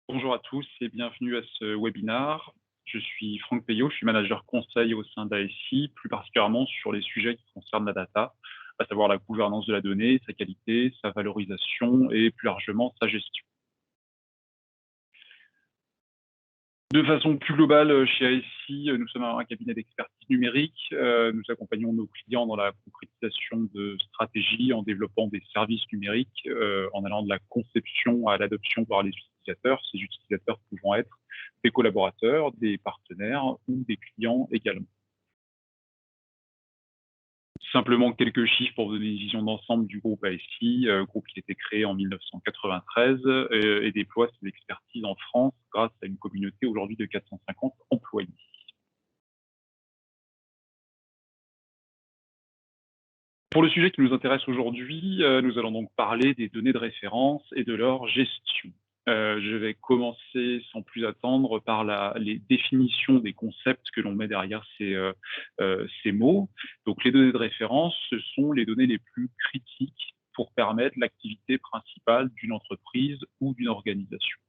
Bonjour à tous et bienvenue à ce webinar. Je suis Franck Peyo, je suis manager conseil au sein d'ASI, plus particulièrement sur les sujets qui concernent la data, à savoir la gouvernance de la donnée, sa qualité, sa valorisation et plus largement sa gestion. De façon plus globale, chez ASI, nous sommes un cabinet d'expertise numérique. Nous accompagnons nos clients dans la concrétisation de stratégies en développant des services numériques, en allant de la conception à l'adoption par les utilisateurs, ces utilisateurs pouvant être des collaborateurs, des partenaires ou des clients également. Simplement quelques chiffres pour vous donner une vision d'ensemble du groupe ASI, groupe qui a été créé en 1993 et déploie ses expertises en France grâce à une communauté aujourd'hui de 450 employés. Pour le sujet qui nous intéresse aujourd'hui, nous allons donc parler des données de référence et de leur gestion. Je vais commencer sans plus attendre par les définitions des concepts que l'on met derrière ces mots. Donc les données de référence, ce sont les données les plus critiques pour permettre l'activité principale d'une entreprise ou d'une organisation.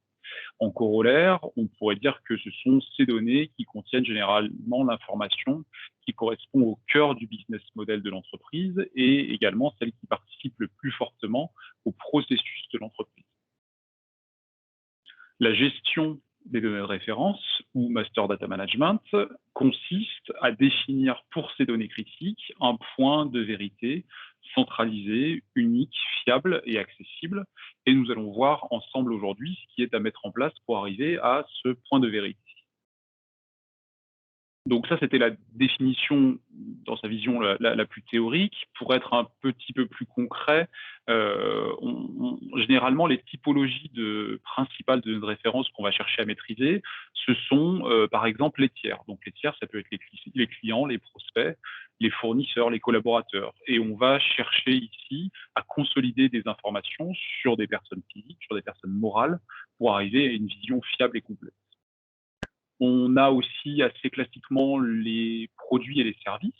En corollaire, on pourrait dire que ce sont ces données qui contiennent généralement l'information qui correspond au cœur du business model de l'entreprise et également celles qui participent le plus fortement au processus de l'entreprise. La gestion des données de référence ou master data management consiste à définir pour ces données critiques un point de vérité centralisé, unique, fiable et accessible. Et nous allons voir ensemble aujourd'hui ce qui est à mettre en place pour arriver à ce point de vérité. Donc ça, c'était la définition dans sa vision la plus théorique. Pour être un petit peu plus concret, généralement, les typologies principales de notre référence qu'on va chercher à maîtriser, ce sont par exemple les tiers. Donc les tiers, ça peut être les clients, les prospects, les fournisseurs, les collaborateurs. Et on va chercher ici à consolider des informations sur des personnes physiques, sur des personnes morales, pour arriver à une vision fiable et complète. On a aussi assez classiquement les produits et les services.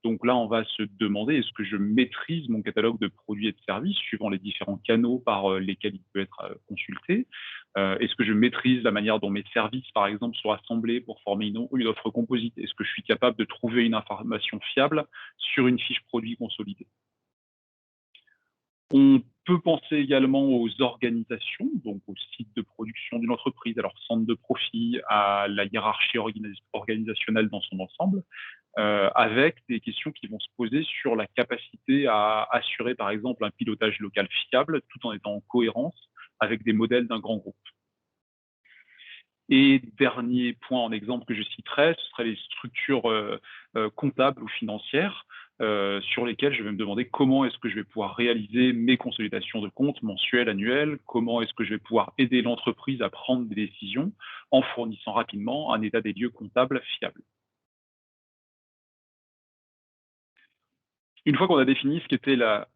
Donc là, on va se demander, est-ce que je maîtrise mon catalogue de produits et de services suivant les différents canaux par lesquels il peut être consulté? Est-ce que je maîtrise la manière dont mes services, par exemple, sont assemblés pour former une offre composite? Est-ce que je suis capable de trouver une information fiable sur une fiche produit consolidée? On peut penser également aux organisations, donc au site de production d'une entreprise, à leur centre de profit, à la hiérarchie organisationnelle dans son ensemble, avec des questions qui vont se poser sur la capacité à assurer, par exemple, un pilotage local fiable, tout en étant en cohérence avec des modèles d'un grand groupe. Et dernier point en exemple que je citerai, ce seraient les structures comptables ou financières sur lesquelles je vais me demander comment est-ce que je vais pouvoir réaliser mes consolidations de comptes mensuelles, annuelles, comment est-ce que je vais pouvoir aider l'entreprise à prendre des décisions en fournissant rapidement un état des lieux comptable fiable. Une fois qu'on a défini ce qu'était la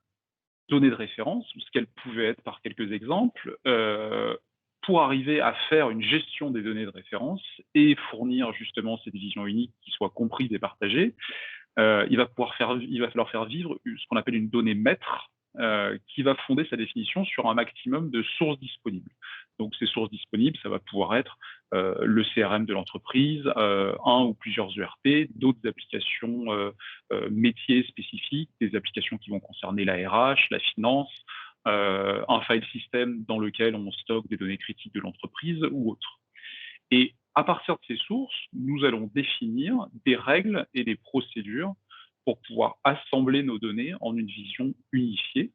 donnée de référence, ou ce qu'elle pouvait être par quelques exemples, pour arriver à faire une gestion des données de référence et fournir justement cette vision unique qui soit comprise et partagée, il va falloir faire vivre ce qu'on appelle une donnée maître, qui va fonder sa définition sur un maximum de sources disponibles. Donc ces sources disponibles, ça va pouvoir être le CRM de l'entreprise, un ou plusieurs ERP, d'autres applications métiers spécifiques, des applications qui vont concerner la RH, la finance, un file system dans lequel on stocke des données critiques de l'entreprise ou autre. Et à partir de ces sources, nous allons définir des règles et des procédures pour pouvoir assembler nos données en une vision unifiée.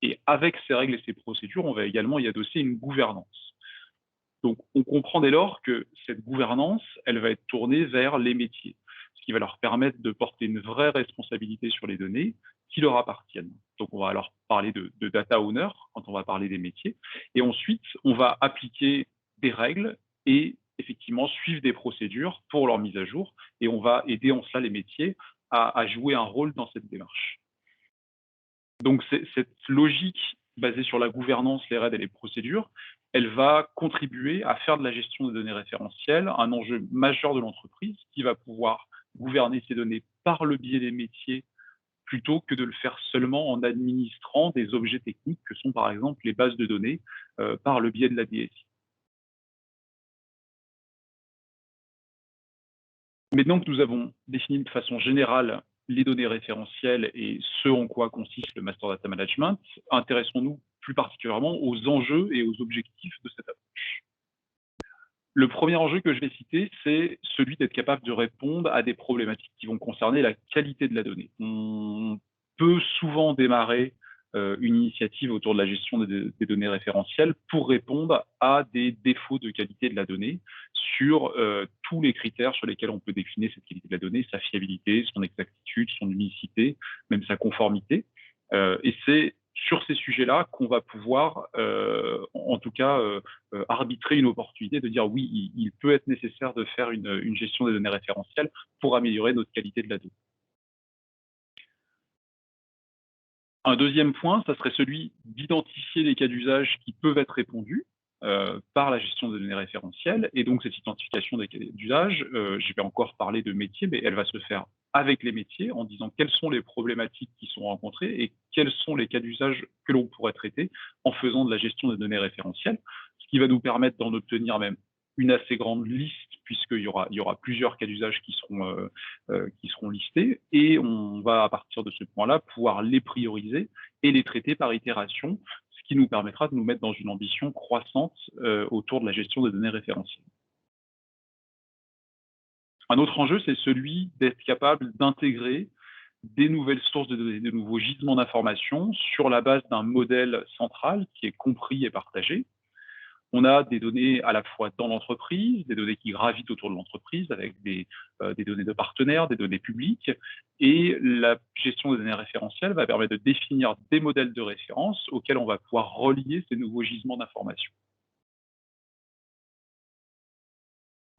Et avec ces règles et ces procédures, on va également y adosser une gouvernance. Donc, on comprend dès lors que cette gouvernance, elle va être tournée vers les métiers, ce qui va leur permettre de porter une vraie responsabilité sur les données qui leur appartiennent. Donc, on va alors parler de data owner quand on va parler des métiers. Et ensuite, on va appliquer des règles et effectivement suivre des procédures pour leur mise à jour. Et on va aider en cela les métiers à jouer un rôle dans cette démarche. Donc, cette logique basée sur la gouvernance, les règles et les procédures, elle va contribuer à faire de la gestion des données référentielles un enjeu majeur de l'entreprise qui va pouvoir gouverner ces données par le biais des métiers plutôt que de le faire seulement en administrant des objets techniques que sont par exemple les bases de données par le biais de la DSI. Maintenant que nous avons défini de façon générale les données référentielles et ce en quoi consiste le Master Data Management, intéressons-nous plus particulièrement aux enjeux et aux objectifs de cette approche. Le premier enjeu que je vais citer, c'est celui d'être capable de répondre à des problématiques qui vont concerner la qualité de la donnée. On peut souvent démarrer une initiative autour de la gestion des données référentielles pour répondre à des défauts de qualité de la donnée sur tous les critères sur lesquels on peut décliner cette qualité de la donnée, sa fiabilité, son exactitude, son unicité, même sa conformité. Et c'est sur ces sujets-là qu'on va pouvoir, en tout cas, arbitrer une opportunité de dire oui, il peut être nécessaire de faire une gestion des données référentielles pour améliorer notre qualité de la donnée. Un deuxième point, ça serait celui d'identifier les cas d'usage qui peuvent être répondus par la gestion des données référentielles. Et donc, cette identification des cas d'usage, je vais encore parler de métiers, mais elle va se faire avec les métiers en disant quelles sont les problématiques qui sont rencontrées et quels sont les cas d'usage que l'on pourrait traiter en faisant de la gestion des données référentielles, ce qui va nous permettre d'en obtenir même une assez grande liste, puisqu'il y aura plusieurs cas d'usage qui seront listés, et on va, à partir de ce point-là, pouvoir les prioriser et les traiter par itération, ce qui nous permettra de nous mettre dans une ambition croissante autour de la gestion des données référentielles. Un autre enjeu, c'est celui d'être capable d'intégrer des nouvelles sources de données, de nouveaux gisements d'informations sur la base d'un modèle central qui est compris et partagé. On a des données à la fois dans l'entreprise, des données qui gravitent autour de l'entreprise avec des données de partenaires, des données publiques. Et la gestion des données référentielles va permettre de définir des modèles de référence auxquels on va pouvoir relier ces nouveaux gisements d'informations.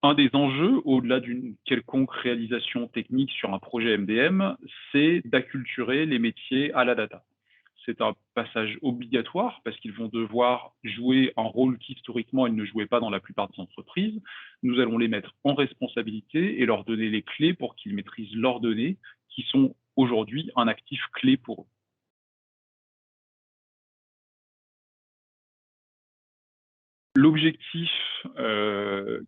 Un des enjeux, au-delà d'une quelconque réalisation technique sur un projet MDM, c'est d'acculturer les métiers à la data. C'est un passage obligatoire parce qu'ils vont devoir jouer un rôle qui historiquement ils ne jouaient pas dans la plupart des entreprises. Nous allons les mettre en responsabilité et leur donner les clés pour qu'ils maîtrisent leurs données qui sont aujourd'hui un actif clé pour eux. L'objectif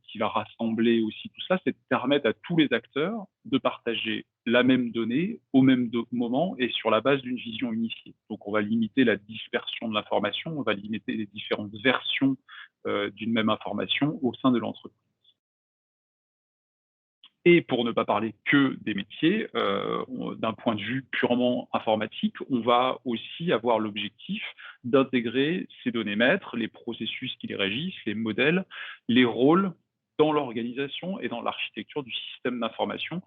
qui va rassembler aussi tout ça, c'est de permettre à tous les acteurs de partager la même donnée au même moment et sur la base d'une vision unifiée. Donc on va limiter la dispersion de l'information, on va limiter les différentes versions d'une même information au sein de l'entreprise. Et pour ne pas parler que des métiers, d'un point de vue purement informatique, on va aussi avoir l'objectif d'intégrer ces données maîtres, les processus qui les régissent, les modèles, les rôles dans l'organisation et dans l'architecture du système d'information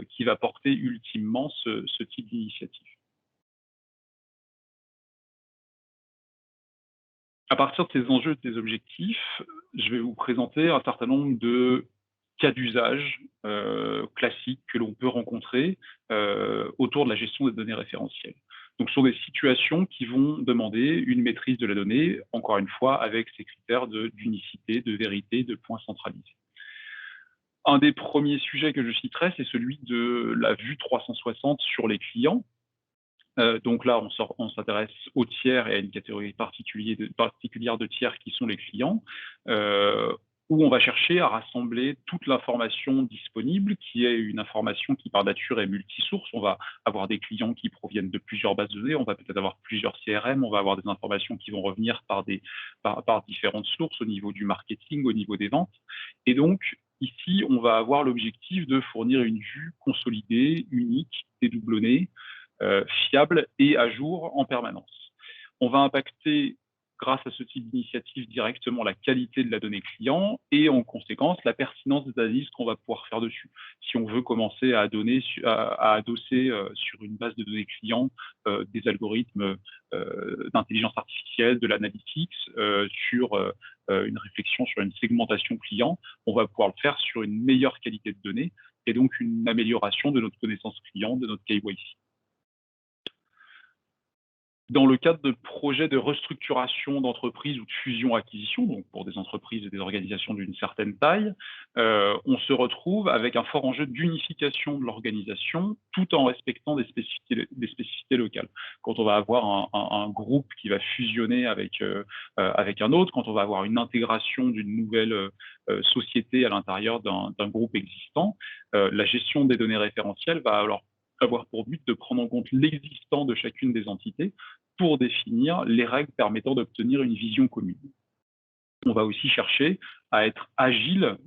qui va porter ultimement ce type d'initiative. À partir de ces enjeux, de ces objectifs, je vais vous présenter un certain nombre de cas d'usage classiques que l'on peut rencontrer autour de la gestion des données référentielles. Donc, ce sont des situations qui vont demander une maîtrise de la donnée, encore une fois, avec ces critères d'unicité, de vérité, de points centralisés. Un des premiers sujets que je citerai, c'est celui de la vue 360 sur les clients. Donc là, on s'intéresse aux tiers et à une catégorie particulière de tiers qui sont les clients, euh, où on va chercher à rassembler toute l'information disponible, qui est une information qui par nature est multisource. On va avoir des clients qui proviennent de plusieurs bases de données, on va peut-être avoir plusieurs CRM, on va avoir des informations qui vont revenir par différentes sources au niveau du marketing, au niveau des ventes. Et donc, ici, on va avoir l'objectif de fournir une vue consolidée, unique, dédoublonnée, fiable et à jour en permanence. On va impacter, grâce à ce type d'initiative, directement la qualité de la donnée client et en conséquence la pertinence des analyses qu'on va pouvoir faire dessus. Si on veut commencer à adosser sur une base de données client des algorithmes d'intelligence artificielle, de l'analytics, sur une réflexion sur une segmentation client, on va pouvoir le faire sur une meilleure qualité de données et donc une amélioration de notre connaissance client, de notre KYC. Dans le cadre de projets de restructuration d'entreprise ou de fusion-acquisition, donc pour des entreprises et des organisations d'une certaine taille, on se retrouve avec un fort enjeu d'unification de l'organisation, tout en respectant des spécificités locales. Quand on va avoir un groupe qui va fusionner avec un autre, quand on va avoir une intégration d'une nouvelle société à l'intérieur d'un groupe existant, la gestion des données référentielles va alors avoir pour but de prendre en compte l'existant de chacune des entités pour définir les règles permettant d'obtenir une vision commune. On va aussi chercher à être agile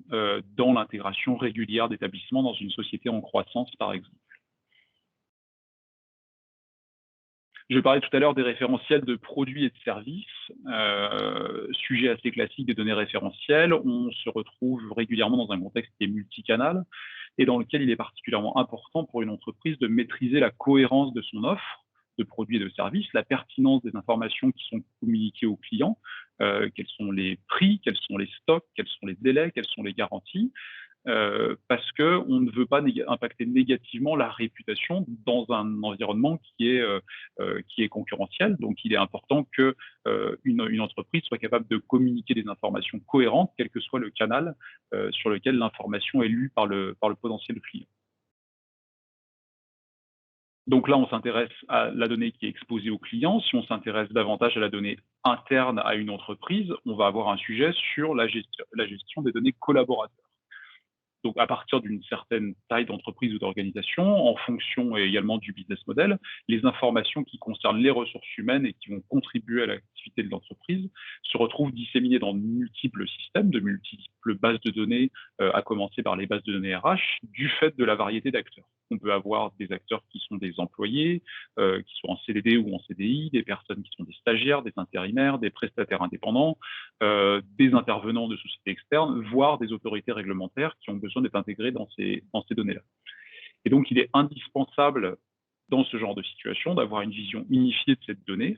dans l'intégration régulière d'établissements dans une société en croissance, par exemple. Je parlais tout à l'heure des référentiels de produits et de services, sujet assez classique des données référentielles. On se retrouve régulièrement dans un contexte qui est multicanal et dans lequel il est particulièrement important pour une entreprise de maîtriser la cohérence de son offre de produits et de services, la pertinence des informations qui sont communiquées aux clients, quels sont les prix, quels sont les stocks, quels sont les délais, quelles sont les garanties, parce qu'on ne veut pas impacter négativement la réputation dans un environnement qui est concurrentiel. Donc, il est important que une entreprise soit capable de communiquer des informations cohérentes, quel que soit le canal sur lequel l'information est lue par le potentiel client. Donc là, on s'intéresse à la donnée qui est exposée au client. Si on s'intéresse davantage à la donnée interne à une entreprise, on va avoir un sujet sur la gestion des données collaborateurs. Donc, à partir d'une certaine taille d'entreprise ou d'organisation, en fonction également du business model, les informations qui concernent les ressources humaines et qui vont contribuer à l'activité de l'entreprise se retrouvent disséminées dans de multiples systèmes, de multiples bases de données, à commencer par les bases de données RH, du fait de la variété d'acteurs. On peut avoir des acteurs qui sont des employés, qui sont en CDD ou en CDI, des personnes qui sont des stagiaires, des intérimaires, des prestataires indépendants, des intervenants de sociétés externes, voire des autorités réglementaires qui ont besoin d'être intégrées dans ces données-là. Et donc, il est indispensable dans ce genre de situation d'avoir une vision unifiée de cette donnée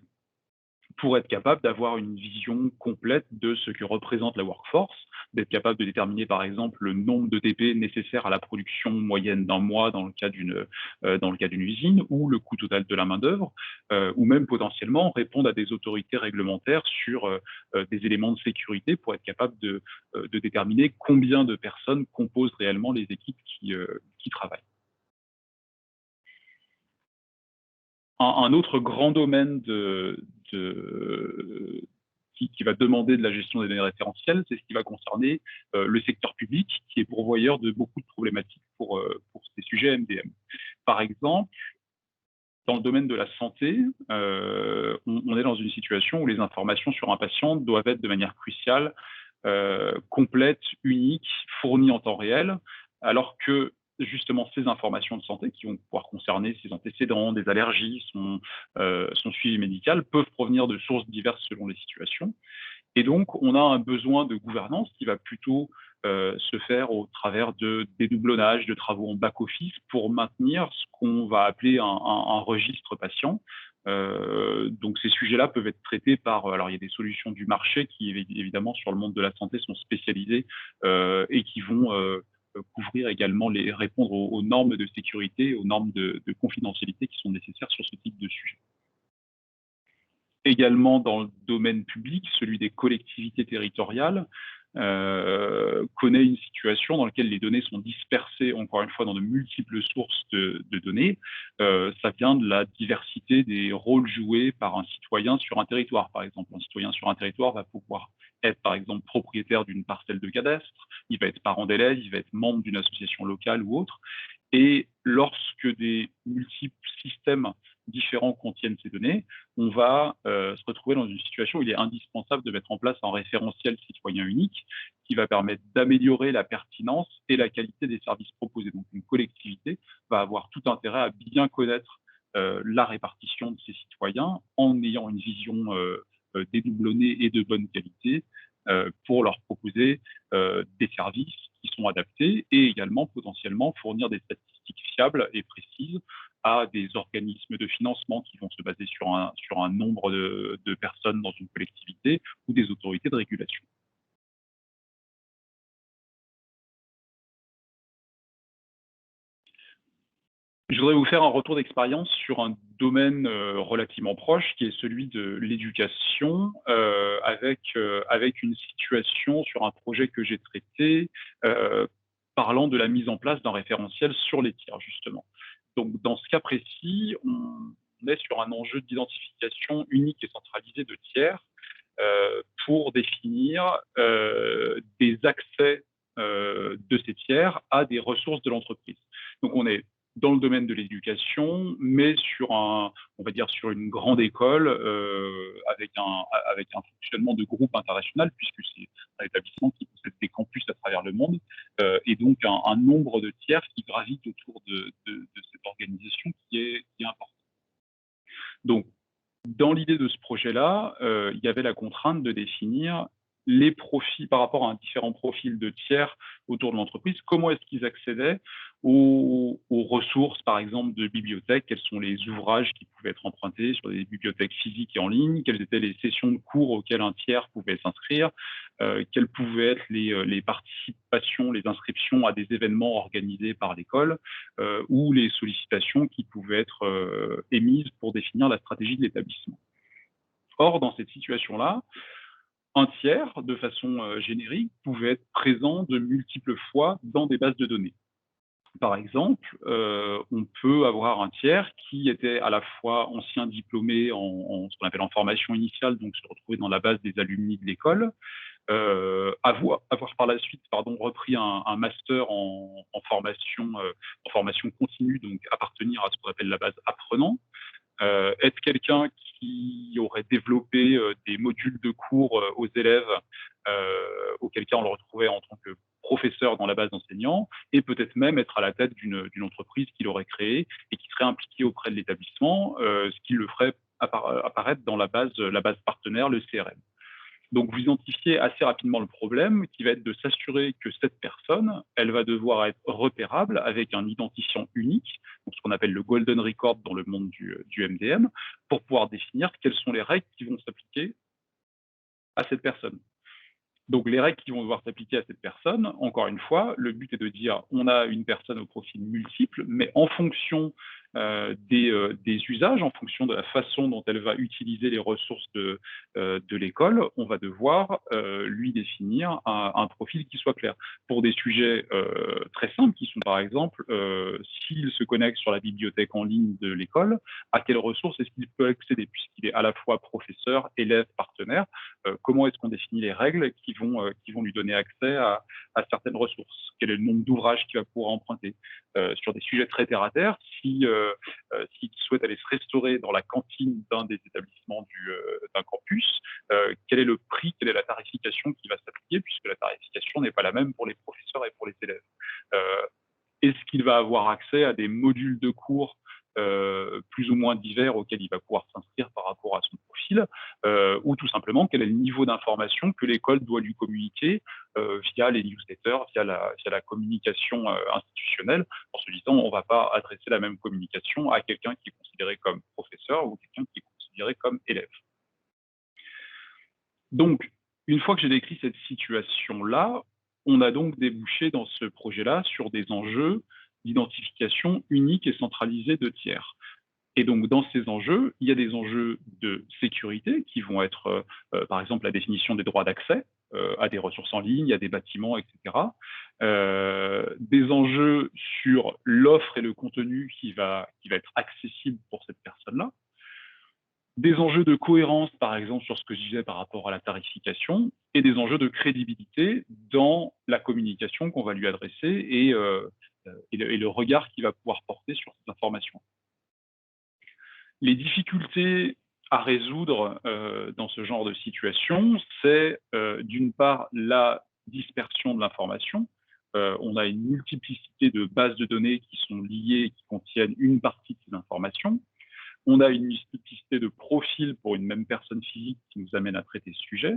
pour être capable d'avoir une vision complète de ce que représente la workforce, d'être capable de déterminer par exemple le nombre de TP nécessaires à la production moyenne d'un mois dans le cas d'une usine, ou le coût total de la main-d'œuvre, ou même potentiellement répondre à des autorités réglementaires sur des éléments de sécurité pour être capable de déterminer combien de personnes composent réellement les équipes qui travaillent. Un autre grand domaine qui va demander de la gestion des données référentielles, c'est ce qui va concerner le secteur public, qui est pourvoyeur de beaucoup de problématiques pour ces sujets MDM. Par exemple, dans le domaine de la santé, on est dans une situation où les informations sur un patient doivent être de manière cruciale, complètes, uniques, fournies en temps réel, alors que justement ces informations de santé qui vont pouvoir concerner ses antécédents, des allergies, son suivi médical, peuvent provenir de sources diverses selon les situations. Et donc, on a un besoin de gouvernance qui va plutôt se faire au travers de dédoublonnage, de travaux en back-office pour maintenir ce qu'on va appeler un registre patient. Donc, ces sujets-là peuvent être traités par. Alors, il y a des solutions du marché qui, évidemment, sur le monde de la santé, sont spécialisées et qui vont couvrir également répondre aux normes de sécurité, aux normes de confidentialité qui sont nécessaires sur ce type de sujet. Également dans le domaine public, celui des collectivités territoriales, connaît une situation dans laquelle les données sont dispersées, encore une fois, dans de multiples sources de données. Ça vient de la diversité des rôles joués par un citoyen sur un territoire, par exemple. Un citoyen sur un territoire va pouvoir être, par exemple, propriétaire d'une parcelle de cadastre, il va être parent d'élève, il va être membre d'une association locale ou autre. Et lorsque des multiples systèmes différents contiennent ces données, on va se retrouver dans une situation où il est indispensable de mettre en place un référentiel citoyen unique qui va permettre d'améliorer la pertinence et la qualité des services proposés. Donc, une collectivité va avoir tout intérêt à bien connaître la répartition de ses citoyens en ayant une vision dédoublonnée et de bonne qualité pour leur proposer des services qui sont adaptés et également potentiellement fournir des statistiques fiables et précises à des organismes de financement qui vont se baser sur un nombre de personnes dans une collectivité ou des autorités de régulation. Je voudrais vous faire un retour d'expérience sur un domaine, relativement proche, qui est celui de l'éducation, avec une situation sur un projet que j'ai traité, parlant de la mise en place d'un référentiel sur les tiers, justement. Donc dans ce cas précis, on est sur un enjeu d'identification unique et centralisée de tiers, pour définir, des accès, de ces tiers à des ressources de l'entreprise. Donc on est dans le domaine de l'éducation, mais sur on va dire sur une grande école, avec un fonctionnement de groupe international, puisque c'est un établissement qui possède des campus à travers le monde, et donc un nombre de tiers qui gravitent autour de cette organisation qui est important. Donc dans l'idée de ce projet-là, il y avait la contrainte de définir les profils par rapport à un différent profil de tiers autour de l'entreprise. Comment est-ce qu'ils accédaient aux ressources, par exemple, de bibliothèques? Quels sont les ouvrages qui pouvaient être empruntés sur des bibliothèques physiques et en ligne? Quelles étaient les sessions de cours auxquelles un tiers pouvait s'inscrire? Quelles pouvaient être les participations, les inscriptions à des événements organisés par l'école, ou les sollicitations qui pouvaient être émises pour définir la stratégie de l'établissement. Or, dans cette situation-là, un tiers, de façon générique, pouvait être présent de multiples fois dans des bases de données. Par exemple, on peut avoir un tiers qui était à la fois ancien diplômé en ce qu'on appelle en formation initiale, donc se retrouver dans la base des alumni de l'école, avoir par la suite repris un master en formation continue, donc appartenir à ce qu'on appelle la base apprenant, être quelqu'un qui aurait développé des modules de cours aux élèves, auquel cas on le retrouvait en tant que professeur dans la base d'enseignants, et peut-être même être à la tête d'une entreprise qu'il aurait créée et qui serait impliquée auprès de l'établissement, ce qui le ferait apparaître dans la base partenaire, le CRM. Donc, vous identifiez assez rapidement le problème qui va être de s'assurer que cette personne, elle va devoir être repérable avec un identifiant unique, donc ce qu'on appelle le golden record dans le monde du MDM, pour pouvoir définir quelles sont les règles qui vont s'appliquer à cette personne. Donc, les règles qui vont devoir s'appliquer à cette personne, encore une fois, le but est de dire on a une personne au profil multiple, mais en fonction des usages, en fonction de la façon dont elle va utiliser les ressources de l'école, on va devoir lui définir un profil qui soit clair. Pour des sujets très simples, qui sont par exemple, s'il se connecte sur la bibliothèque en ligne de l'école, à quelles ressources est-ce qu'il peut accéder, puisqu'il est à la fois professeur, élève, partenaire, comment est-ce qu'on définit les règles qui vont lui donner accès à certaines ressources? Quel est le nombre d'ouvrages qu'il va pouvoir emprunter? Sur des sujets très terre à terre, s'il souhaite aller se restaurer dans la cantine d'un des établissements d'un campus, quel est le prix, quelle est la tarification qui va s'appliquer, puisque la tarification n'est pas la même pour les professeurs et pour les élèves. Est-ce qu'il va avoir accès à des modules de cours plus ou moins divers auxquels il va pouvoir s'inscrire par rapport à son profil, ou tout simplement quel est le niveau d'information que l'école doit lui communiquer via les newsletters, via la communication institutionnelle, en se disant on ne va pas adresser la même communication à quelqu'un qui est considéré comme professeur ou quelqu'un qui est considéré comme élève. Donc, une fois que j'ai décrit cette situation-là, on a donc débouché dans ce projet-là sur des enjeux d'identification unique et centralisée de tiers. Et donc, dans ces enjeux, il y a des enjeux de sécurité qui vont être, par exemple, la définition des droits d'accès à des ressources en ligne, à des bâtiments, etc. Des enjeux sur l'offre et le contenu qui va être accessible pour cette personne-là. Des enjeux de cohérence, par exemple, sur ce que je disais par rapport à la tarification, et des enjeux de crédibilité dans la communication qu'on va lui adresser et le regard qu'il va pouvoir porter sur ces informations. Les difficultés à résoudre dans ce genre de situation, c'est d'une part la dispersion de l'information. On a une multiplicité de bases de données qui sont liées et qui contiennent une partie de ces informations. On a une multiplicité de profils pour une même personne physique qui nous amène à traiter ce sujet.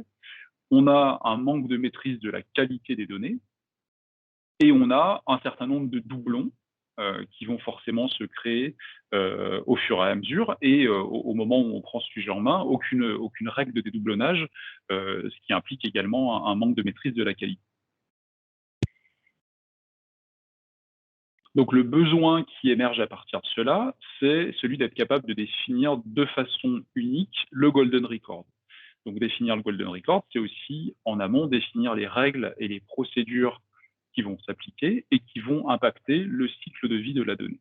On a un manque de maîtrise de la qualité des données. Et on a un certain nombre de doublons qui vont forcément se créer au fur et à mesure. Et au moment où on prend ce sujet en main, aucune règle de dédoublonnage, ce qui implique également un manque de maîtrise de la qualité. Donc le besoin qui émerge à partir de cela, c'est celui d'être capable de définir de façon unique le golden record. Donc définir le golden record, c'est aussi en amont définir les règles et les procédures qui vont s'appliquer et qui vont impacter le cycle de vie de la donnée.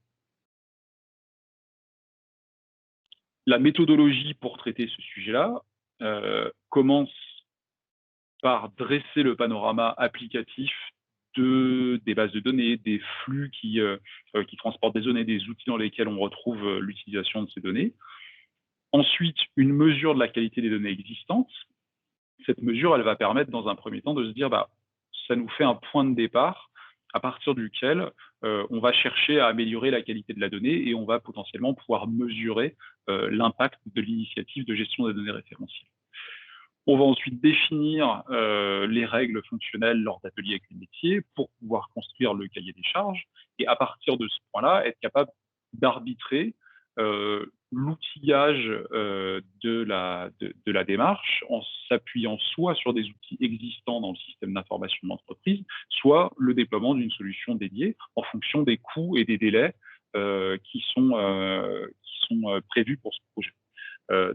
La méthodologie pour traiter ce sujet-là commence par dresser le panorama applicatif des bases de données, des flux qui transportent des données, des outils dans lesquels on retrouve l'utilisation de ces données. Ensuite, une mesure de la qualité des données existantes. Cette mesure, elle va permettre dans un premier temps de se dire, bah, ça nous fait un point de départ à partir duquel on va chercher à améliorer la qualité de la donnée et on va potentiellement pouvoir mesurer l'impact de l'initiative de gestion des données référentielles. On va ensuite définir les règles fonctionnelles lors d'ateliers avec les métiers pour pouvoir construire le cahier des charges et à partir de ce point-là, être capable d'arbitrer l'outillage de la démarche en s'appuyant soit sur des outils existants dans le système d'information de l'entreprise, soit le déploiement d'une solution dédiée en fonction des coûts et des délais qui sont prévus pour ce projet.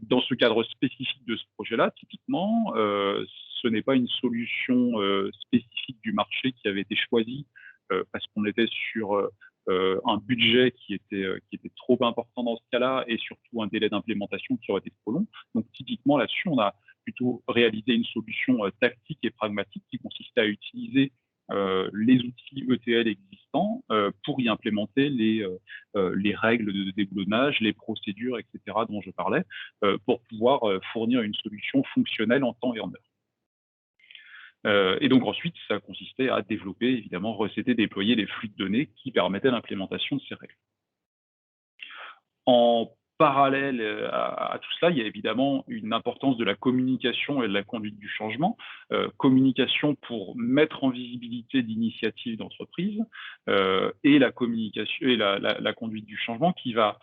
Dans ce cadre spécifique de ce projet-là, typiquement, ce n'est pas une solution spécifique du marché qui avait été choisie parce qu'on était sur un budget qui était trop important dans ce cas-là et surtout un délai d'implémentation qui aurait été trop long. Donc typiquement là-dessus, on a plutôt réalisé une solution tactique et pragmatique qui consistait à utiliser les outils ETL existants pour y implémenter les règles de déboulonnage, les procédures, etc. dont je parlais, pour pouvoir fournir une solution fonctionnelle en temps et en heure. Et donc ensuite, ça consistait à développer, évidemment, recéter, déployer les flux de données qui permettaient l'implémentation de ces règles. En parallèle à tout cela, il y a évidemment une importance de la communication et de la conduite du changement. Communication pour mettre en visibilité l'initiative d'entreprise et la communication et la conduite du changement qui va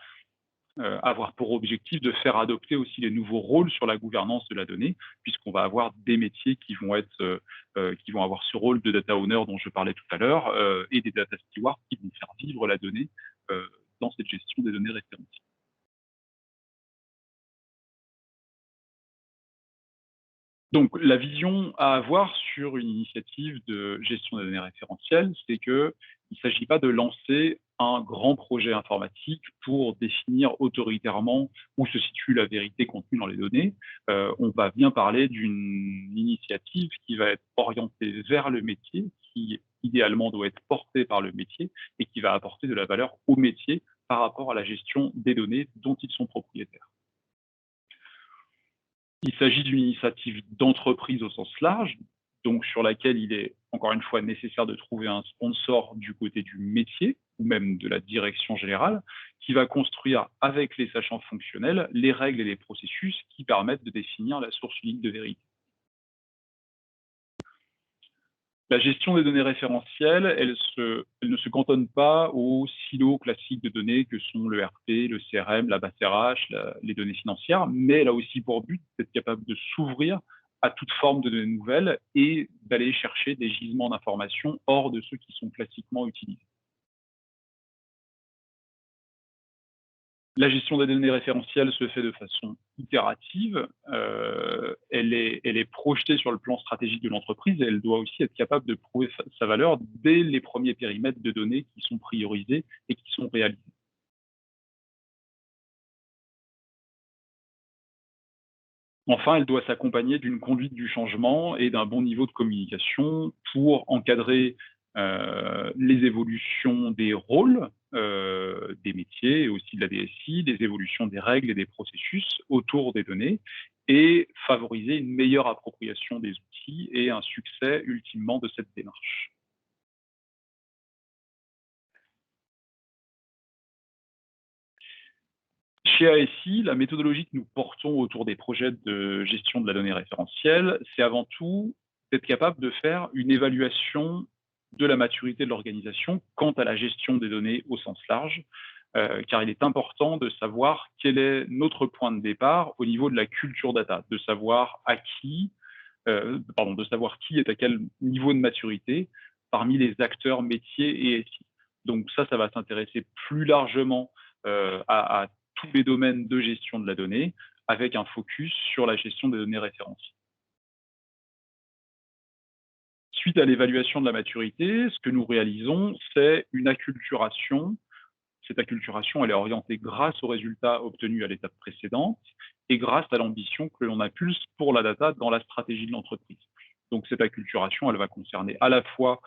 avoir pour objectif de faire adopter aussi les nouveaux rôles sur la gouvernance de la donnée, puisqu'on va avoir des métiers qui vont avoir ce rôle de data owner dont je parlais tout à l'heure, et des data stewards qui vont faire vivre la donnée dans cette gestion des données référentielles. Donc, la vision à avoir sur une initiative de gestion des données référentielles, c'est qu'il ne s'agit pas de lancer un grand projet informatique pour définir autoritairement où se situe la vérité contenue dans les données. On va bien parler d'une initiative qui va être orientée vers le métier, qui idéalement doit être portée par le métier et qui va apporter de la valeur au métier par rapport à la gestion des données dont ils sont propriétaires. Il s'agit d'une initiative d'entreprise au sens large, donc sur laquelle il est encore une fois nécessaire de trouver un sponsor du côté du métier ou même de la direction générale qui va construire avec les sachants fonctionnels les règles et les processus qui permettent de définir la source unique de vérité. La gestion des données référentielles, elle ne se cantonne pas aux silos classiques de données que sont le RP, le CRM, la base RH, les données financières, mais elle a aussi pour but d'être capable de s'ouvrir à toute forme de données nouvelles et d'aller chercher des gisements d'informations hors de ceux qui sont classiquement utilisés. La gestion des données référentielles se fait de façon itérative. Elle est projetée sur le plan stratégique de l'entreprise et elle doit aussi être capable de prouver sa valeur dès les premiers périmètres de données qui sont priorisés et qui sont réalisés. Enfin, elle doit s'accompagner d'une conduite du changement et d'un bon niveau de communication pour encadrer les évolutions des rôles des métiers et aussi de la DSI, des évolutions des règles et des processus autour des données et favoriser une meilleure appropriation des outils et un succès ultimement de cette démarche. Chez ASI, la méthodologie que nous portons autour des projets de gestion de la donnée référentielle, c'est avant tout d'être capable de faire une évaluation de la maturité de l'organisation quant à la gestion des données au sens large, car il est important de savoir quel est notre point de départ au niveau de la culture data, de savoir de savoir qui est à quel niveau de maturité parmi les acteurs métiers et SI. Donc ça va s'intéresser plus largement à tous les domaines de gestion de la donnée, avec un focus sur la gestion des données référencées. Suite à l'évaluation de la maturité, ce que nous réalisons, c'est une acculturation. Cette acculturation, elle est orientée grâce aux résultats obtenus à l'étape précédente et grâce à l'ambition que l'on impulse pour la data dans la stratégie de l'entreprise. Donc cette acculturation, elle va concerner à la fois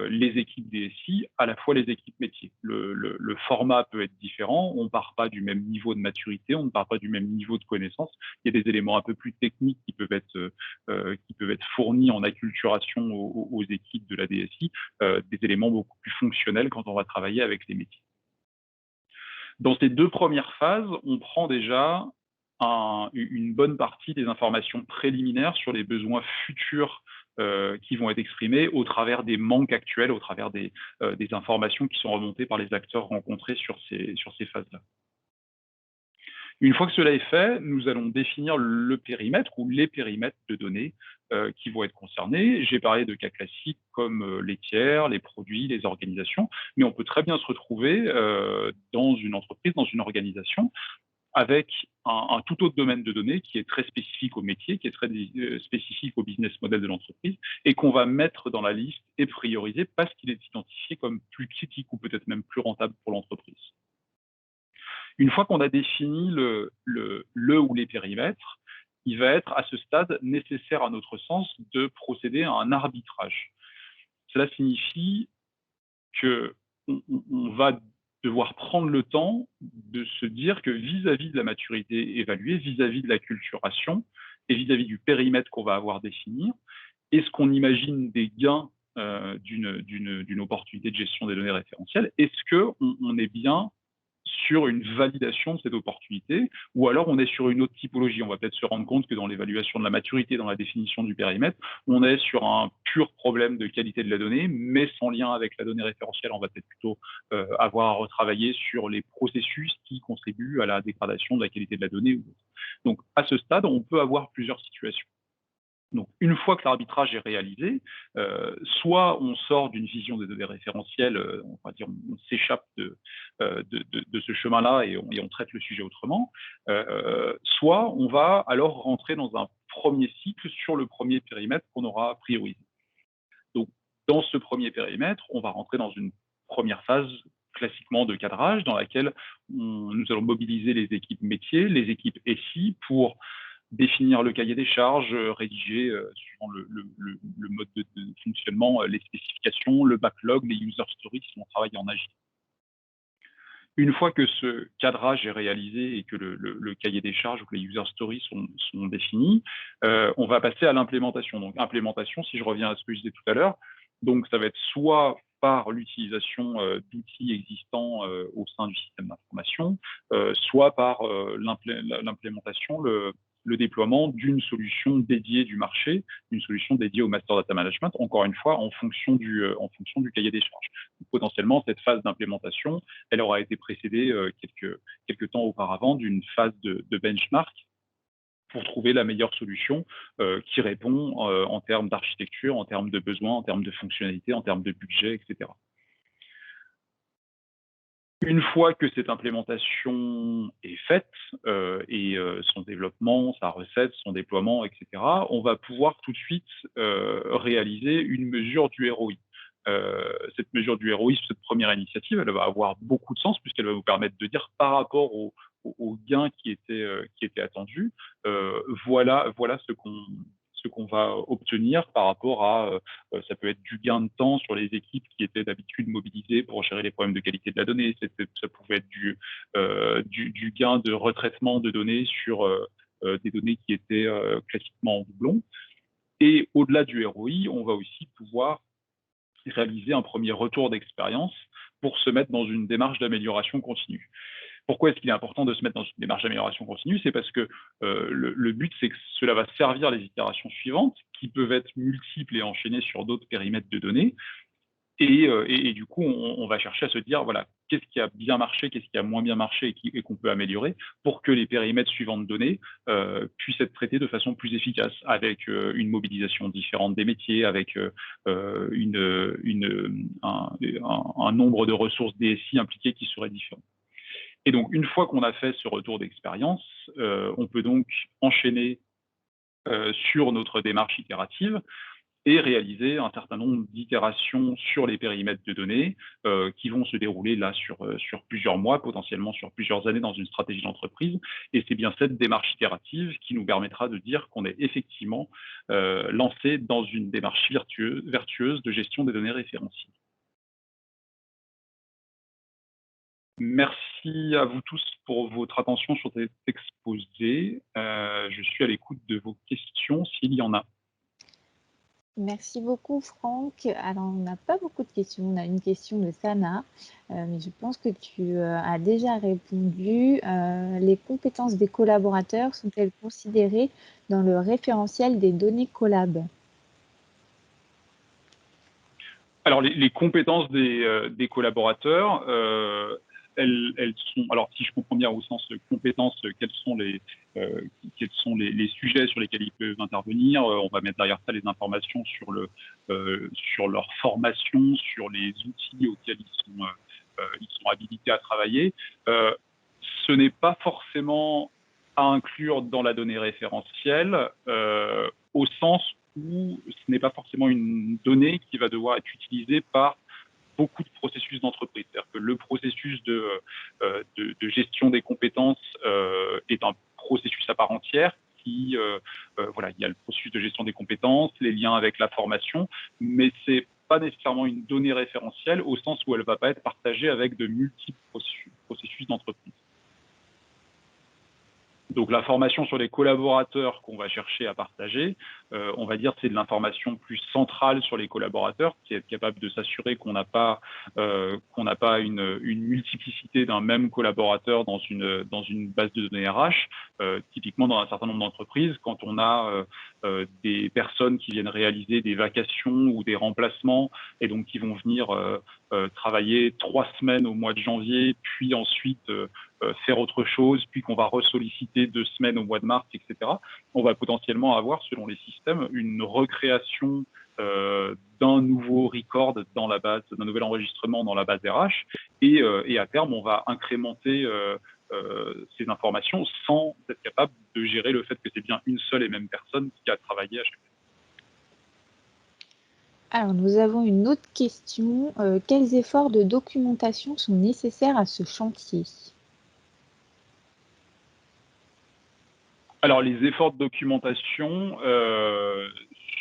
les équipes DSI, à la fois les équipes métiers. Le format peut être différent, on ne part pas du même niveau de maturité, on ne part pas du même niveau de connaissance. Il y a des éléments un peu plus techniques qui peuvent être fournis en acculturation aux équipes de la DSI, des éléments beaucoup plus fonctionnels quand on va travailler avec les métiers. Dans ces 2 premières phases, on prend déjà une bonne partie des informations préliminaires sur les besoins futurs qui vont être exprimés au travers des manques actuels, au travers des informations qui sont remontées par les acteurs rencontrés sur ces phases-là. Une fois que cela est fait, nous allons définir le périmètre ou les périmètres de données qui vont être concernés. J'ai parlé de cas classiques comme les tiers, les produits, les organisations, mais on peut très bien se retrouver dans une entreprise, dans une organisation, avec un tout autre domaine de données qui est très spécifique au métier, qui est très spécifique au business model de l'entreprise, et qu'on va mettre dans la liste et prioriser parce qu'il est identifié comme plus critique ou peut-être même plus rentable pour l'entreprise. Une fois qu'on a défini le ou les périmètres, il va être à ce stade nécessaire à notre sens de procéder à un arbitrage. Cela signifie qu'on va devoir prendre le temps de se dire que vis-à-vis de la maturité évaluée, vis-à-vis de l'acculturation et vis-à-vis du périmètre qu'on va avoir défini, est-ce qu'on imagine des gains d'une opportunité de gestion des données référentielles? Est-ce qu'on est bien sur une validation de cette opportunité, ou alors on est sur une autre typologie. On va peut-être se rendre compte que dans l'évaluation de la maturité, dans la définition du périmètre, on est sur un pur problème de qualité de la donnée, mais sans lien avec la donnée référentielle. On va peut-être plutôt avoir à retravailler sur les processus qui contribuent à la dégradation de la qualité de la donnée. Donc, à ce stade, on peut avoir plusieurs situations. Donc, une fois que l'arbitrage est réalisé, soit on sort d'une vision des données référentielles, on va dire, on s'échappe de ce chemin-là et on traite le sujet autrement, soit on va alors rentrer dans un premier cycle sur le premier périmètre qu'on aura priorisé. Donc, dans ce premier périmètre, on va rentrer dans une première phase classiquement de cadrage dans laquelle nous allons mobiliser les équipes métiers, les équipes SI pour définir le cahier des charges, rédiger, suivant le mode de fonctionnement, les spécifications, le backlog, les user stories si on travaille en agile. Une fois que ce cadrage est réalisé et que le cahier des charges ou que les user stories sont définis, on va passer à l'implémentation. Donc implémentation, si je reviens à ce que je disais tout à l'heure, donc ça va être soit par l'utilisation d'outils existants au sein du système d'information, soit par l'implémentation, le déploiement d'une solution dédiée du marché, une solution dédiée au master data management, encore une fois, en fonction du cahier des charges. Donc, potentiellement, cette phase d'implémentation, elle aura été précédée quelques temps auparavant d'une phase de benchmark pour trouver la meilleure solution qui répond en termes d'architecture, en termes de besoins, en termes de fonctionnalité, en termes de budget, etc. Une fois que cette implémentation est faite et son développement, sa recette, son déploiement, etc., on va pouvoir tout de suite réaliser une mesure du ROI. Cette mesure du ROI, cette première initiative, elle va avoir beaucoup de sens puisqu'elle va vous permettre de dire par rapport aux gains qui étaient attendus, voilà ce qu'on va obtenir par rapport à, ça peut être du gain de temps sur les équipes qui étaient d'habitude mobilisées pour gérer les problèmes de qualité de la donnée, ça pouvait être du gain de retraitement de données sur des données qui étaient classiquement en doublon. Et au-delà du ROI, on va aussi pouvoir réaliser un premier retour d'expérience pour se mettre dans une démarche d'amélioration continue. Pourquoi est-ce qu'il est important de se mettre dans une démarche d'amélioration continue? C'est parce que le but, c'est que cela va servir les itérations suivantes, qui peuvent être multiples et enchaînées sur d'autres périmètres de données. Et du coup, on va chercher à se dire, voilà, qu'est-ce qui a bien marché, qu'est-ce qui a moins bien marché et qu'on peut améliorer pour que les périmètres suivants de données puissent être traités de façon plus efficace, avec une mobilisation différente des métiers, avec un nombre de ressources DSI impliquées qui serait différent. Et donc, une fois qu'on a fait ce retour d'expérience, on peut donc enchaîner sur notre démarche itérative et réaliser un certain nombre d'itérations sur les périmètres de données qui vont se dérouler là sur plusieurs mois, potentiellement sur plusieurs années dans une stratégie d'entreprise. Et c'est bien cette démarche itérative qui nous permettra de dire qu'on est effectivement lancé dans une démarche vertueuse de gestion des données référentielles. Merci à vous tous pour votre attention sur cet exposé. Je suis à l'écoute de vos questions s'il y en a. Merci beaucoup, Franck. Alors, on n'a pas beaucoup de questions. On a une question de Sana, mais je pense que tu as déjà répondu. Les compétences des collaborateurs sont-elles considérées dans le référentiel des données collab? Alors, les compétences des collaborateurs, elles sont, alors si je comprends bien au sens compétences, quels sont les sujets sur lesquels ils peuvent intervenir. On va mettre derrière ça les informations sur leur formation, sur les outils auxquels ils sont habilités à travailler. Ce n'est pas forcément à inclure dans la donnée référentielle, au sens où ce n'est pas forcément une donnée qui va devoir être utilisée par beaucoup de processus d'entreprise. C'est-à-dire que le processus de gestion des compétences est un processus à part entière qui, voilà, il y a le processus de gestion des compétences, les liens avec la formation, mais c'est pas nécessairement une donnée référentielle au sens où elle ne va pas être partagée avec de multiples processus d'entreprise. Donc l'information sur les collaborateurs qu'on va chercher à partager, on va dire c'est de l'information plus centrale sur les collaborateurs, qui est capable de s'assurer qu'on n'a pas une multiplicité d'un même collaborateur dans une base de données RH. Typiquement dans un certain nombre d'entreprises, quand on a des personnes qui viennent réaliser des vacations ou des remplacements et donc qui vont venir travailler 3 semaines au mois de janvier, puis ensuite faire autre chose, puis qu'on va ressolliciter 2 semaines au mois de mars, etc. On va potentiellement avoir, selon les systèmes, une recréation d'un nouveau record dans la base, d'un nouvel enregistrement dans la base RH, et à terme, on va incrémenter ces informations sans être capable de gérer le fait que c'est bien une seule et même personne qui a travaillé à chaque fois. Alors, nous avons une autre question. Quels efforts de documentation sont nécessaires à ce chantier? Alors, les efforts de documentation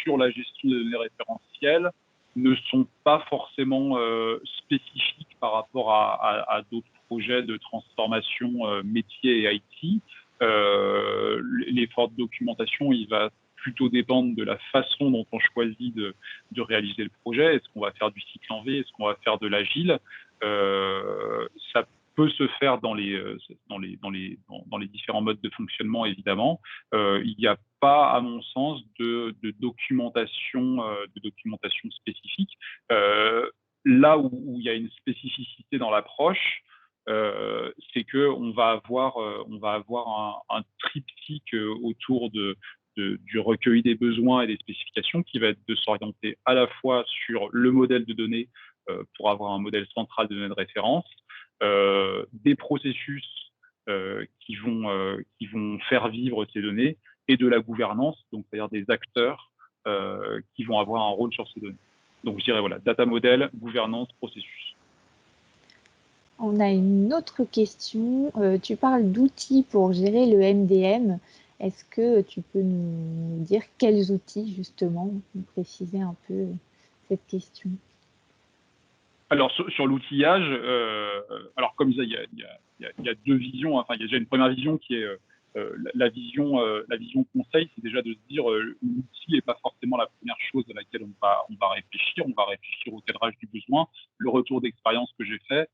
sur la gestion des données référentielles ne sont pas forcément spécifiques par rapport à d'autres projets de transformation métier et IT. L'effort de documentation, il va plutôt dépendre de la façon dont on choisit de réaliser le projet. Est-ce qu'on va faire du cycle en V? Est-ce qu'on va faire de l'agile? Ça peut se faire dans les différents modes de fonctionnement, évidemment. Il n'y a pas, à mon sens, de documentation spécifique. Là où il y a une spécificité dans l'approche, c'est qu'on va avoir un triptyque autour du recueil des besoins et des spécifications qui va être de s'orienter à la fois sur le modèle de données pour avoir un modèle central de données de référence, des processus qui vont faire vivre ces données et de la gouvernance, donc c'est-à-dire des acteurs qui vont avoir un rôle sur ces données. Donc je dirais voilà, data model, gouvernance, processus. On a une autre question. Tu parles d'outils pour gérer le MDM. Est-ce que tu peux nous dire quels outils, justement, nous préciser un peu cette question? Alors sur l'outillage, alors comme ça, il y a deux visions. Enfin, il y a déjà une première vision qui est la vision conseil, c'est déjà de se dire l'outil n'est pas forcément la première chose à laquelle on va réfléchir. On va réfléchir au cadrage du besoin, le retour d'expérience que j'ai fait.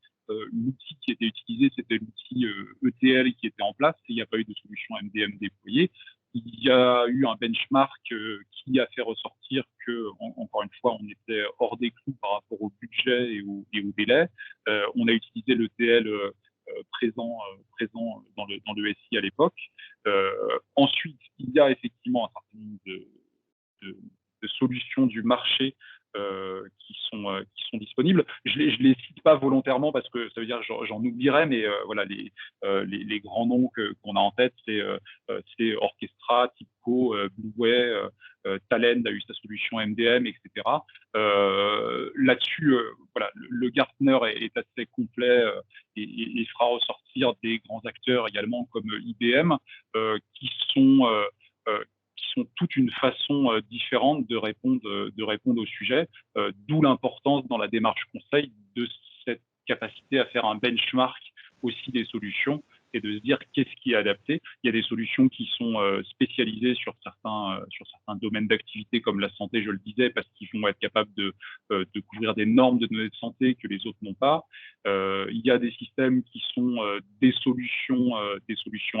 L'outil qui était utilisé, c'était l'outil ETL qui était en place. Et il n'y a pas eu de solution MDM déployée. Il y a eu un benchmark qui a fait ressortir que, encore une fois, on était hors des clous par rapport au budget et au délai. On a utilisé l'ETL présent dans le SI à l'époque. Ensuite, il y a effectivement un certain nombre de, de solutions du marché qui sont disponibles. Je les cite pas volontairement parce que ça veut dire que j'en oublierais, mais voilà, les grands noms qu'on a en tête, c'est Orchestra, TIBCO, Blueway, Talend a eu sa solution MDM, etc. Là-dessus, voilà, le Gartner est assez complet et fera ressortir des grands acteurs également comme IBM qui sont toute une façon différente de répondre au sujet, d'où l'importance dans la démarche conseil de cette capacité à faire un benchmark aussi des solutions et de se dire qu'est-ce qui est adapté. Il y a des solutions qui sont spécialisées sur certains domaines d'activité comme la santé, je le disais, parce qu'ils vont être capables de couvrir des normes de données de santé que les autres n'ont pas. Il y a des systèmes qui sont des solutions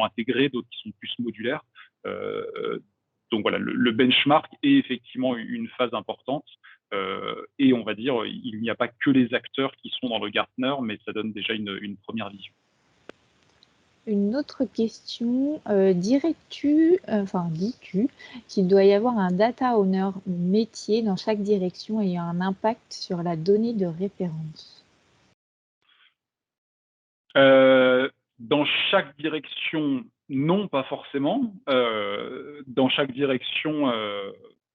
intégrées, d'autres qui sont plus modulaires. Donc voilà, le benchmark est effectivement une phase importante. Et on va dire, il n'y a pas que les acteurs qui sont dans le Gartner, mais ça donne déjà une première vision. Une autre question, dis-tu qu'il doit y avoir un data owner métier dans chaque direction ayant un impact sur la donnée de référence? Dans chaque direction, non, pas forcément. Dans chaque direction,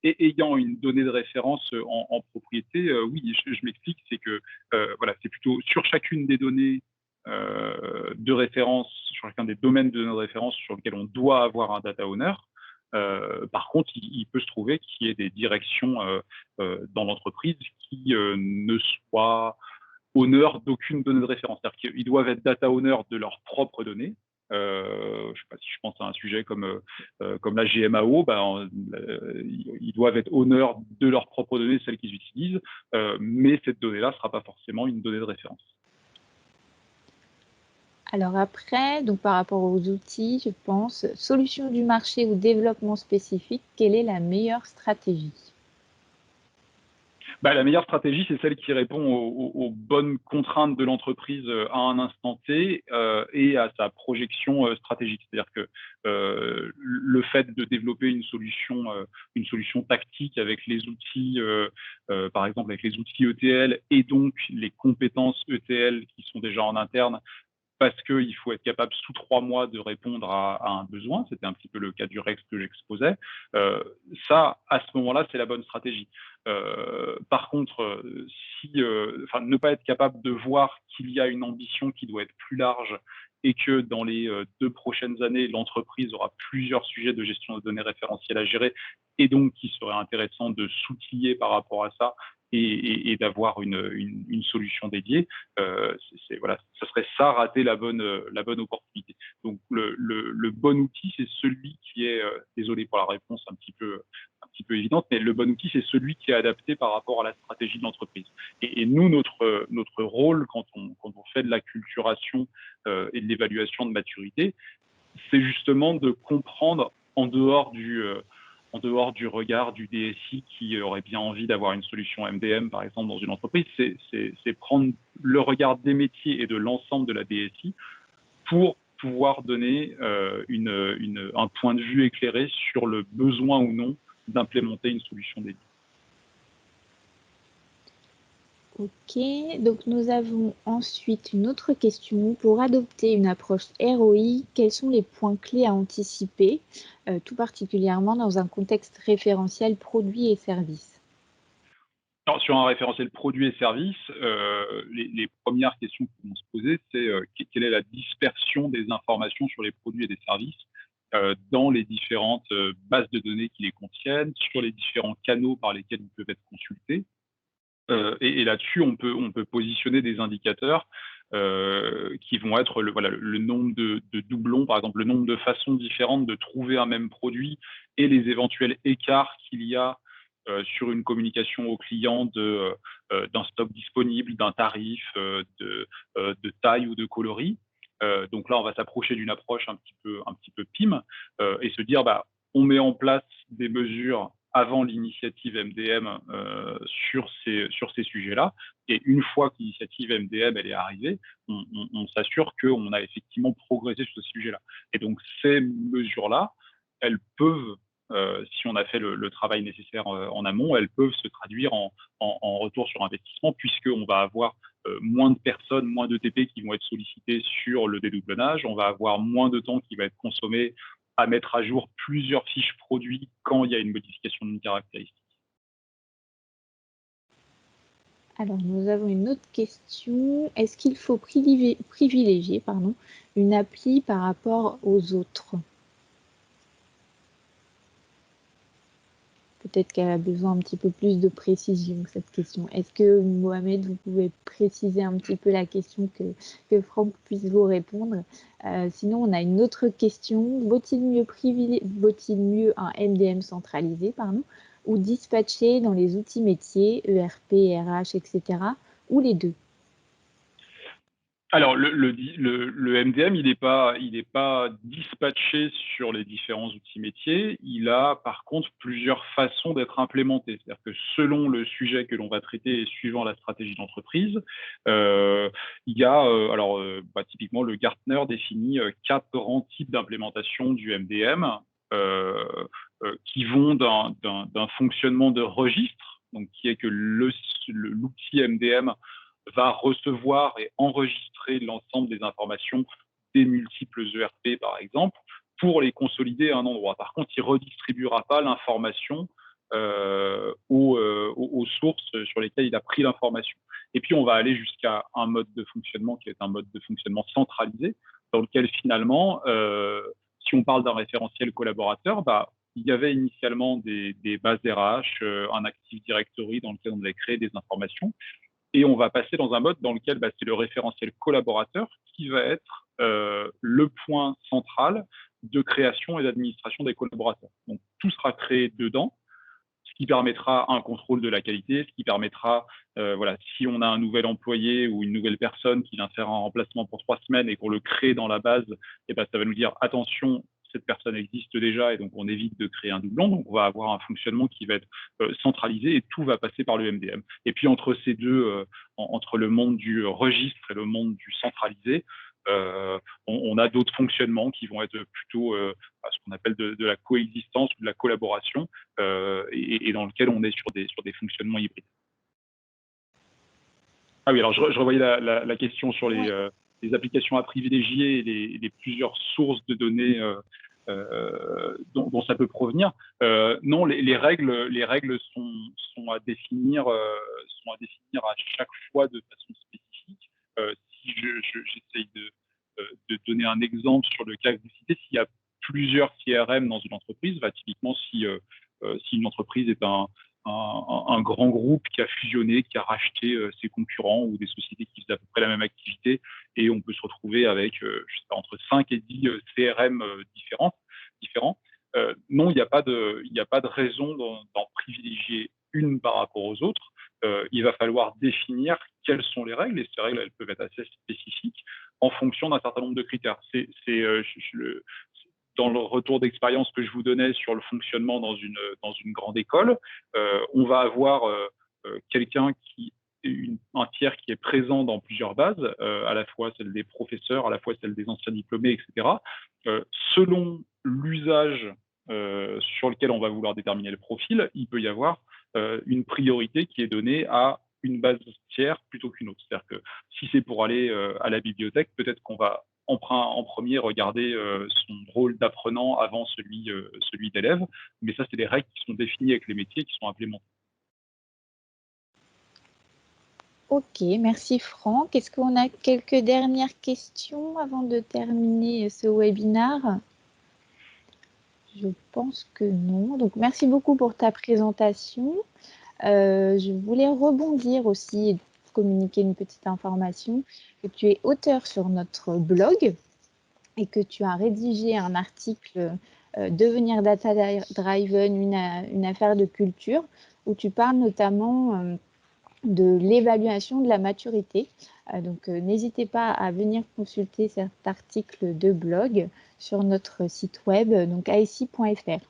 et ayant une donnée de référence en propriété, oui, je m'explique, c'est que voilà, c'est plutôt sur chacune des données de référence, sur chacun des domaines de données de référence sur lesquels on doit avoir un data owner. Par contre, il peut se trouver qu'il y ait des directions dans l'entreprise qui ne soient honneur d'aucune donnée de référence. C'est-à-dire qu'ils doivent être data owner de leurs propres données. Je sais pas si je pense à un sujet comme la GMAO, ils doivent être honneur de leurs propres données, celles qu'ils utilisent, mais cette donnée-là ne sera pas forcément une donnée de référence. Alors après, donc par rapport aux outils, je pense, solution du marché ou développement spécifique, quelle est la meilleure stratégie? La meilleure stratégie, c'est celle qui répond aux bonnes contraintes de l'entreprise à un instant T et à sa projection stratégique. C'est-à-dire que le fait de développer une solution tactique avec les outils, par exemple avec les outils ETL et donc les compétences ETL qui sont déjà en interne, parce qu'il faut être capable sous 3 mois de répondre à un besoin. C'était un petit peu le cas du Rex que j'exposais. Ça, à ce moment-là, c'est la bonne stratégie. Par contre, ne pas être capable de voir qu'il y a une ambition qui doit être plus large et que dans les 2 prochaines années, l'entreprise aura plusieurs sujets de gestion de données référentielles à gérer et donc qu'il serait intéressant de s'outiller par rapport à ça et d'avoir une solution dédiée, voilà, ça serait ça rater la bonne opportunité. Donc le bon outil, c'est celui qui est, désolé pour la réponse un petit peu évidente, mais le bon outil, c'est celui qui est adapté par rapport à la stratégie de l'entreprise. Et nous, notre rôle quand on fait de l'acculturation et de l'évaluation de maturité, c'est justement de comprendre en dehors du regard du DSI qui aurait bien envie d'avoir une solution MDM, par exemple, dans une entreprise, c'est prendre le regard des métiers et de l'ensemble de la DSI pour pouvoir donner un point de vue éclairé sur le besoin ou non d'implémenter une solution dédiée. Ok, donc nous avons ensuite une autre question. Pour adopter une approche ROI, quels sont les points clés à anticiper, tout particulièrement dans un contexte référentiel produits et services? Alors, sur un référentiel produits et services, les premières questions qui vont se poser, c'est quelle est la dispersion des informations sur les produits et des services dans les différentes bases de données qui les contiennent, sur les différents canaux par lesquels ils peuvent être consultés. Et là-dessus, on peut positionner des indicateurs qui vont être le nombre de doublons, par exemple, le nombre de façons différentes de trouver un même produit et les éventuels écarts qu'il y a sur une communication au client d'un stock disponible, d'un tarif, de taille ou de coloris. Donc là, on va s'approcher d'une approche un petit peu PIM et se dire, on met en place des mesures avant l'initiative MDM sur ces sujets-là. Et une fois que l'initiative MDM elle est arrivée, on s'assure qu'on a effectivement progressé sur ce sujet-là. Et donc ces mesures-là, elles peuvent, si on a fait le travail nécessaire en amont, elles peuvent se traduire en retour sur investissement, puisqu'on va avoir moins de personnes, moins de TP qui vont être sollicités sur le dédoublonnage, on va avoir moins de temps qui va être consommé à mettre à jour plusieurs fiches produits quand il y a une modification d'une caractéristique. Alors, nous avons une autre question. Est-ce qu'il faut privilégier une appli par rapport aux autres? Peut-être qu'elle a besoin un petit peu plus de précision, cette question. Est-ce que, Mohamed, vous pouvez préciser un petit peu la question que Franck puisse vous répondre? Sinon, on a une autre question. Vaut-il mieux un MDM centralisé, ou dispatché dans les outils métiers, ERP, RH, etc., ou les deux? Alors, le MDM, il n'est pas dispatché sur les différents outils métiers. Il a par contre plusieurs façons d'être implémenté. C'est-à-dire que selon le sujet que l'on va traiter et suivant la stratégie d'entreprise, il y a, typiquement, le Gartner définit 4 grands types d'implémentation du MDM qui vont d'un fonctionnement de registre, donc qui est que l'outil MDM va recevoir et enregistrer l'ensemble des informations des multiples ERP, par exemple, pour les consolider à un endroit. Par contre, il ne redistribuera pas l'information aux sources sur lesquelles il a pris l'information. Et puis, on va aller jusqu'à un mode de fonctionnement qui est un mode de fonctionnement centralisé, dans lequel finalement, si on parle d'un référentiel collaborateur, il y avait initialement des bases RH, un Active Directory dans lequel on avait créé des informations. Et on va passer dans un mode dans lequel c'est le référentiel collaborateur qui va être le point central de création et d'administration des collaborateurs. Donc, tout sera créé dedans, ce qui permettra un contrôle de la qualité, ce qui permettra, si on a un nouvel employé ou une nouvelle personne qui vient faire un remplacement pour 3 semaines et qu'on le crée dans la base, ça va nous dire attention, cette personne existe déjà et donc on évite de créer un doublon. Donc, on va avoir un fonctionnement qui va être centralisé et tout va passer par le MDM. Et puis, entre ces deux, entre le monde du registre et le monde du centralisé, on a d'autres fonctionnements qui vont être plutôt ce qu'on appelle de la coexistence ou de la collaboration et dans lequel on est sur des fonctionnements hybrides. Ah oui, alors je revoyais la question sur les applications à privilégier et les plusieurs sources de données dont ça peut provenir. Non, les règles sont à définir à chaque fois de façon spécifique. Si j'essaye de donner un exemple sur le cas que vous citez, s'il y a plusieurs CRM dans une entreprise, typiquement si une entreprise est un grand groupe qui a fusionné, qui a racheté ses concurrents ou des sociétés qui faisaient à peu près la même activité, et on peut se retrouver avec entre 5 et 10 CRM différents. Non, il n'y a pas de raison d'en privilégier une par rapport aux autres. Il va falloir définir quelles sont les règles, et ces règles, elles peuvent être assez spécifiques en fonction d'un certain nombre de critères. Dans le retour d'expérience que je vous donnais sur le fonctionnement dans une grande école, on va avoir un tiers qui est présent dans plusieurs bases, à la fois celle des professeurs, à la fois celle des anciens diplômés, etc. Selon l'usage sur lequel on va vouloir déterminer le profil, il peut y avoir une priorité qui est donnée à une base tiers plutôt qu'une autre. C'est-à-dire que si c'est pour aller à la bibliothèque, peut-être qu'on va en premier regarder son rôle d'apprenant avant celui d'élève, mais ça, c'est des règles qui sont définies avec les métiers qui sont implémentées. Ok, merci Franck. Est-ce qu'on a quelques dernières questions avant de terminer ce webinaire? Je pense que non. Donc, merci beaucoup pour ta présentation. Je voulais rebondir aussi et communiquer une petite information, que tu es auteur sur notre blog et que tu as rédigé un article Devenir Data Driven, une affaire de culture, où tu parles notamment de l'évaluation de la maturité. Donc, n'hésitez pas à venir consulter cet article de blog sur notre site web, donc aici.fr.